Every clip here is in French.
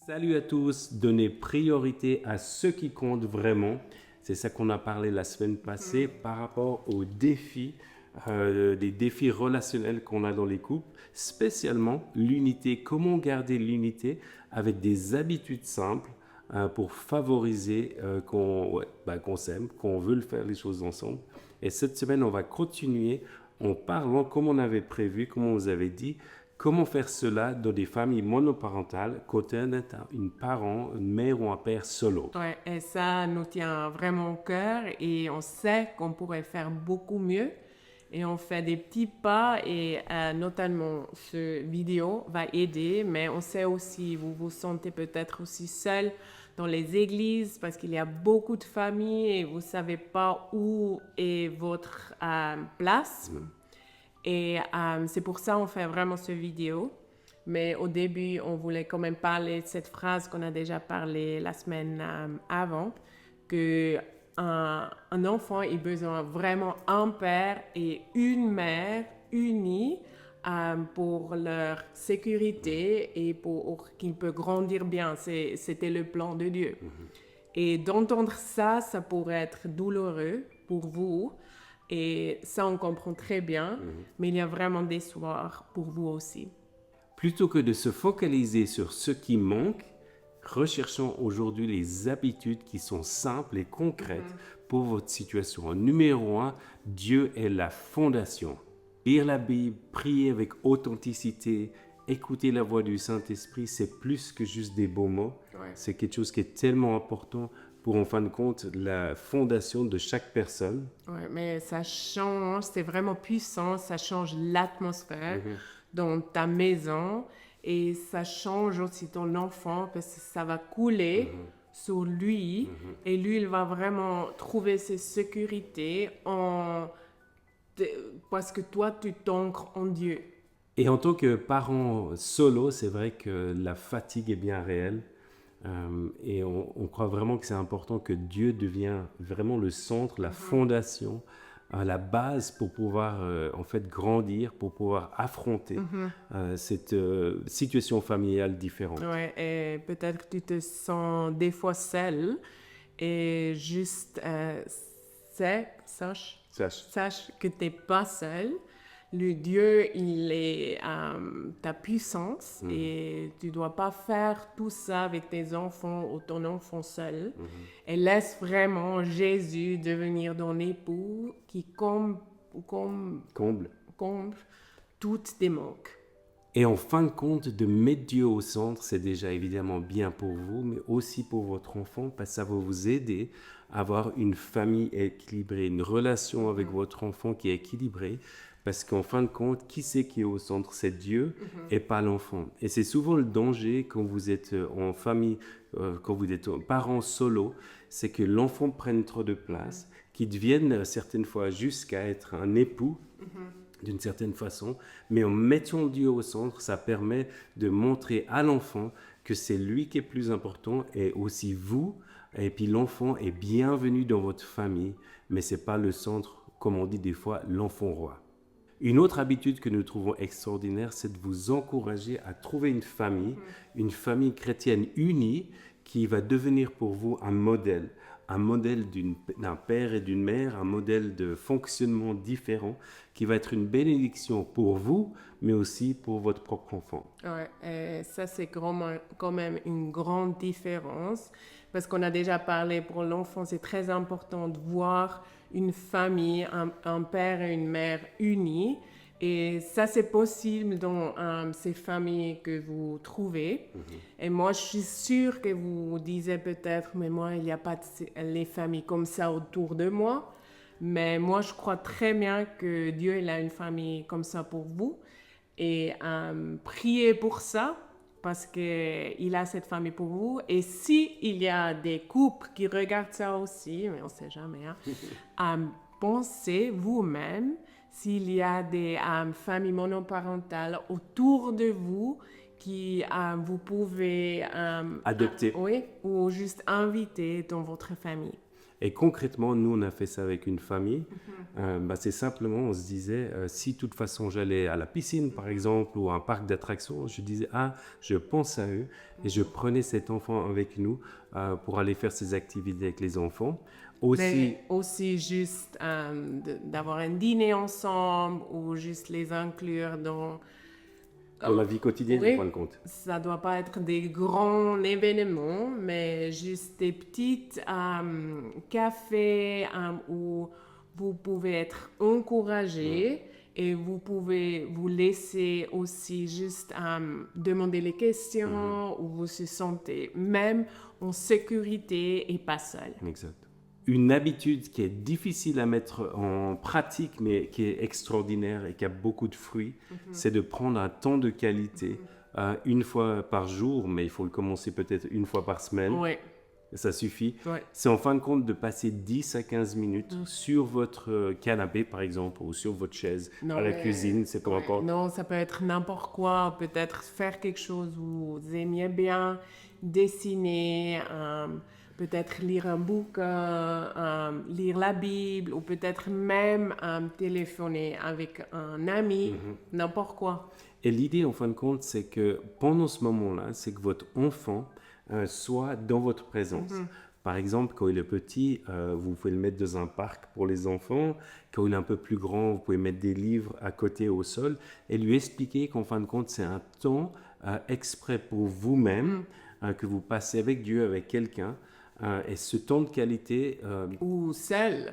Salut à tous, donner priorité à ce qui compte vraiment. C'est ça qu'on a parlé la semaine passée par rapport aux défis, des défis relationnels qu'on a dans les couples, spécialement l'unité, comment garder l'unité avec des habitudes simples pour favoriser qu'on s'aime, qu'on veut faire les choses ensemble. Et cette semaine, on va continuer en parlant, comme on avait prévu, comme on vous avait dit, comment faire cela dans des familles monoparentales, quand on est une parent, une mère ou un père solo. Ouais, et ça nous tient vraiment au cœur et on sait qu'on pourrait faire beaucoup mieux et on fait des petits pas et notamment ce vidéo va aider, mais on sait aussi, vous vous sentez peut-être aussi seul dans les églises parce qu'il y a beaucoup de familles et vous savez pas où est votre place. Et c'est pour ça qu'on fait vraiment ce vidéo. Mais au début, on voulait quand même parler de cette phrase qu'on a déjà parlé la semaine avant, que un enfant a besoin vraiment d'un père et une mère unis pour leur sécurité et pour qu'ils puissent grandir bien. C'était le plan de Dieu. Et d'entendre ça, ça pourrait être douloureux pour vous. Et ça, on comprend très bien, mais il y a vraiment d'espoir pour vous aussi. Plutôt que de se focaliser sur ce qui manque, recherchons aujourd'hui les habitudes qui sont simples et concrètes pour votre situation. Numéro 1, Dieu est la fondation. Lire la Bible, prier avec authenticité, écouter la voix du Saint-Esprit, c'est plus que juste des beaux mots. Ouais. C'est quelque chose qui est tellement important pour, en fin de compte, la fondation de chaque personne. Ouais, mais ça change, c'est vraiment puissant, ça change l'atmosphère dans ta maison et ça change aussi ton enfant parce que ça va couler sur lui et lui, il va vraiment trouver ses sécurités parce que toi, tu t'ancres en Dieu. Et en tant que parent solo, c'est vrai que la fatigue est bien réelle. Et on croit vraiment que c'est important que Dieu devienne vraiment le centre, la fondation, la base pour pouvoir en fait grandir, pour pouvoir affronter cette situation familiale différente. Ouais, et peut-être que tu te sens des fois seul et juste sache que tu n'es pas seul. Le Dieu, il est ta puissance et tu ne dois pas faire tout ça avec tes enfants ou ton enfant seul. Et laisse vraiment Jésus devenir ton époux qui comble Comble. toutes tes manques. Et en fin de compte, de mettre Dieu au centre, c'est déjà évidemment bien pour vous, mais aussi pour votre enfant, parce que ça va vous aider à avoir une famille équilibrée, une relation avec votre enfant qui est équilibrée, parce qu'en fin de compte, qui c'est qui est au centre? C'est Dieu et pas l'enfant. Et c'est souvent le danger quand vous êtes en famille, quand vous êtes parent solo, c'est que l'enfant prenne trop de place, qu'il devienne certaines fois jusqu'à être un époux, d'une certaine façon, mais en mettant Dieu au centre, ça permet de montrer à l'enfant que c'est lui qui est plus important et aussi vous, et puis l'enfant est bienvenu dans votre famille, mais c'est pas le centre, comme on dit des fois, l'enfant roi. Une autre habitude que nous trouvons extraordinaire, c'est de vous encourager à trouver une famille chrétienne unie qui va devenir pour vous un modèle d'un père et d'une mère, un modèle de fonctionnement différent qui va être une bénédiction pour vous, mais aussi pour votre propre enfant. Ouais, et ça c'est quand même une grande différence parce qu'on a déjà parlé pour l'enfant, c'est très important de voir une famille, un père et une mère unis. Et ça, c'est possible dans ces familles que vous trouvez. Et moi, je suis sûre que vous disiez peut-être, mais moi, il n'y a pas les familles comme ça autour de moi. Mais moi, je crois très bien que Dieu, il a une famille comme ça pour vous. Et priez pour ça, parce qu'il a cette famille pour vous. Et s'il y a des couples qui regardent ça aussi, mais on ne sait jamais, pensez vous-même s'il y a des familles monoparentales autour de vous qui vous pouvez Adopter. oui, ou juste inviter dans votre famille. Et concrètement, nous, on a fait ça avec une famille. C'est simplement, on se disait, si de toute façon j'allais à la piscine, par exemple, ou à un parc d'attractions, je disais, je pense à eux, et je prenais cet enfant avec nous pour aller faire ces activités avec les enfants. Mais aussi juste d'avoir un dîner ensemble ou juste les inclure dans dans la vie quotidienne, oui, en fin de compte. ça doit pas être des grands événements, mais juste des petites cafés où vous pouvez être encouragé et vous pouvez vous laisser aussi juste demander les questions où vous se sentez même en sécurité et pas seul. Exact. Une habitude qui est difficile à mettre en pratique, mais qui est extraordinaire et qui a beaucoup de fruits, c'est de prendre un temps de qualité une fois par jour, mais il faut le commencer peut-être une fois par semaine. Oui. Ça suffit. Ouais. C'est en fin de compte de passer 10 à 15 minutes sur votre canapé, par exemple, ou sur votre chaise, à la cuisine, c'est comme encore. Non, ça peut être n'importe quoi. Peut-être faire quelque chose où vous aimiez bien, dessiner, peut-être lire un bouquin, lire la Bible, ou peut-être même téléphoner avec un ami, n'importe quoi. Et l'idée, en fin de compte, c'est que pendant ce moment-là, c'est que votre enfant soit dans votre présence. Par exemple, quand il est petit, vous pouvez le mettre dans un parc pour les enfants. Quand il est un peu plus grand, vous pouvez mettre des livres à côté au sol et lui expliquer qu'en fin de compte, c'est un temps exprès pour vous-même que vous passez avec Dieu, avec quelqu'un. Et ce temps de qualité... ou seul.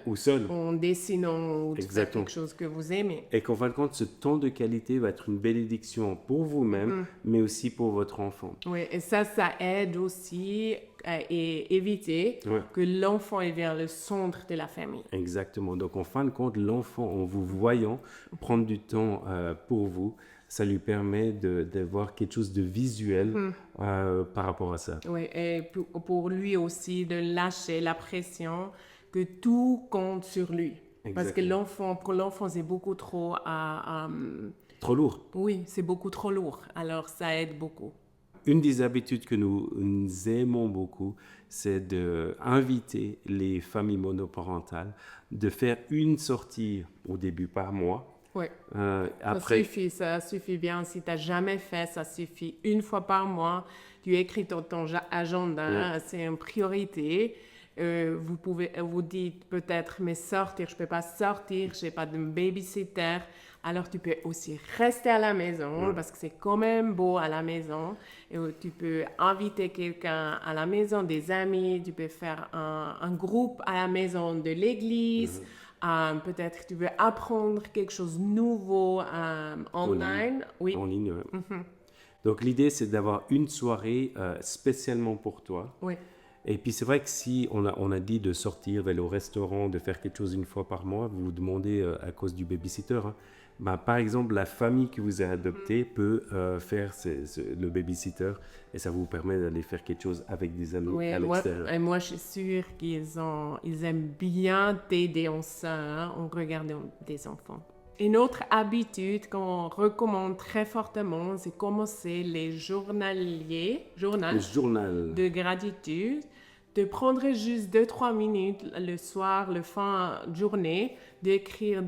En dessinant ou de faire quelque chose que vous aimez. Et qu'en fin de compte, ce temps de qualité va être une bénédiction pour vous-même, mais aussi pour votre enfant. Oui, et ça aide aussi à éviter que l'enfant est vers le centre de la famille. Exactement. Donc, en fin de compte, l'enfant, en vous voyant prendre du temps pour vous, ça lui permet d'avoir quelque chose de visuel par rapport à ça. Oui, et pour lui aussi de lâcher la pression que tout compte sur lui. Exactement. Parce que pour l'enfant, c'est beaucoup trop... trop lourd. Oui, c'est beaucoup trop lourd. Alors, ça aide beaucoup. Une des habitudes que nous aimons beaucoup, c'est d'inviter les familles monoparentales de faire une sortie au début par mois. Oui, après... ça suffit bien. Si tu n'as jamais fait, ça suffit une fois par mois. Tu écris dans ton agenda, c'est une priorité. Vous dites peut-être, mais sortir, je ne peux pas sortir, je n'ai pas de babysitter. Alors tu peux aussi rester à la maison parce que c'est quand même beau à la maison. Et tu peux inviter quelqu'un à la maison, des amis, tu peux faire un groupe à la maison de l'église. Peut-être tu veux apprendre quelque chose de nouveau online. Oui. En ligne, oui. Donc l'idée, c'est d'avoir une soirée spécialement pour toi. Oui. Et puis c'est vrai que si on a dit de sortir, d'aller au restaurant, de faire quelque chose une fois par mois, vous vous demandez à cause du babysitter. Par exemple, la famille que vous avez adoptée peut faire le babysitter et ça vous permet d'aller faire quelque chose avec des amis à l'extérieur. Et moi, je suis sûre qu'ils aiment bien t'aider en ça, en regardant des enfants. Une autre habitude qu'on recommande très fortement, c'est commencer les journal de gratitude, de prendre juste 2-3 minutes le soir, le fin de journée, d'écrire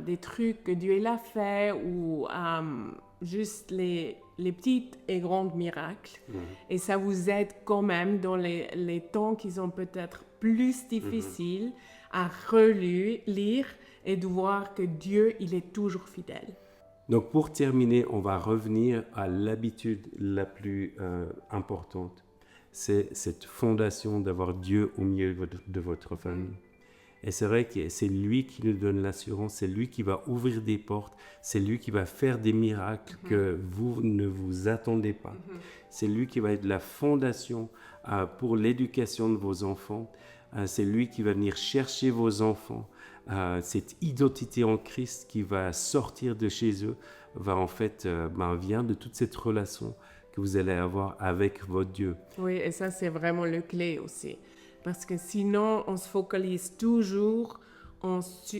des trucs que Dieu a fait ou juste les petits et grands miracles. Et ça vous aide quand même dans les temps qui sont peut-être plus difficiles à relire et de voir que Dieu, il est toujours fidèle. Donc pour terminer, on va revenir à l'habitude la plus importante. C'est cette fondation d'avoir Dieu au milieu de votre famille. Et c'est vrai que c'est lui qui nous donne l'assurance, c'est lui qui va ouvrir des portes, c'est lui qui va faire des miracles que vous ne vous attendez pas. C'est lui qui va être la fondation pour l'éducation de vos enfants. C'est lui qui va venir chercher vos enfants. Cette identité en Christ qui va sortir de chez eux vient de toute cette relation que vous allez avoir avec votre Dieu. Oui, et ça, c'est vraiment le clé aussi. Parce que sinon, on se focalise toujours en ce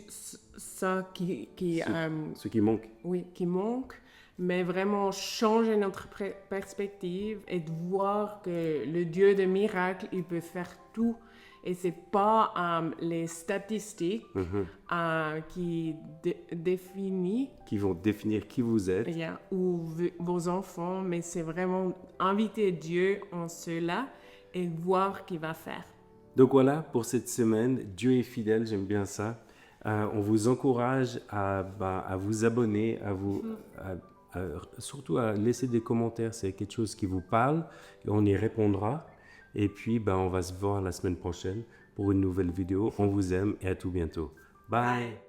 qui manque. Oui, qui manque. Mais vraiment changer notre perspective et de voir que le Dieu de miracles, il peut faire tout. Et c'est pas les statistiques qui définissent qui vont définir qui vous êtes. ou vos enfants, mais c'est vraiment inviter Dieu en cela et voir qu'il va faire. Donc voilà, pour cette semaine, Dieu est fidèle, j'aime bien ça. On vous encourage à vous abonner, surtout à laisser des commentaires, c'est quelque chose qui vous parle, et on y répondra. Et puis, on va se voir la semaine prochaine pour une nouvelle vidéo. On vous aime et à tout bientôt. Bye.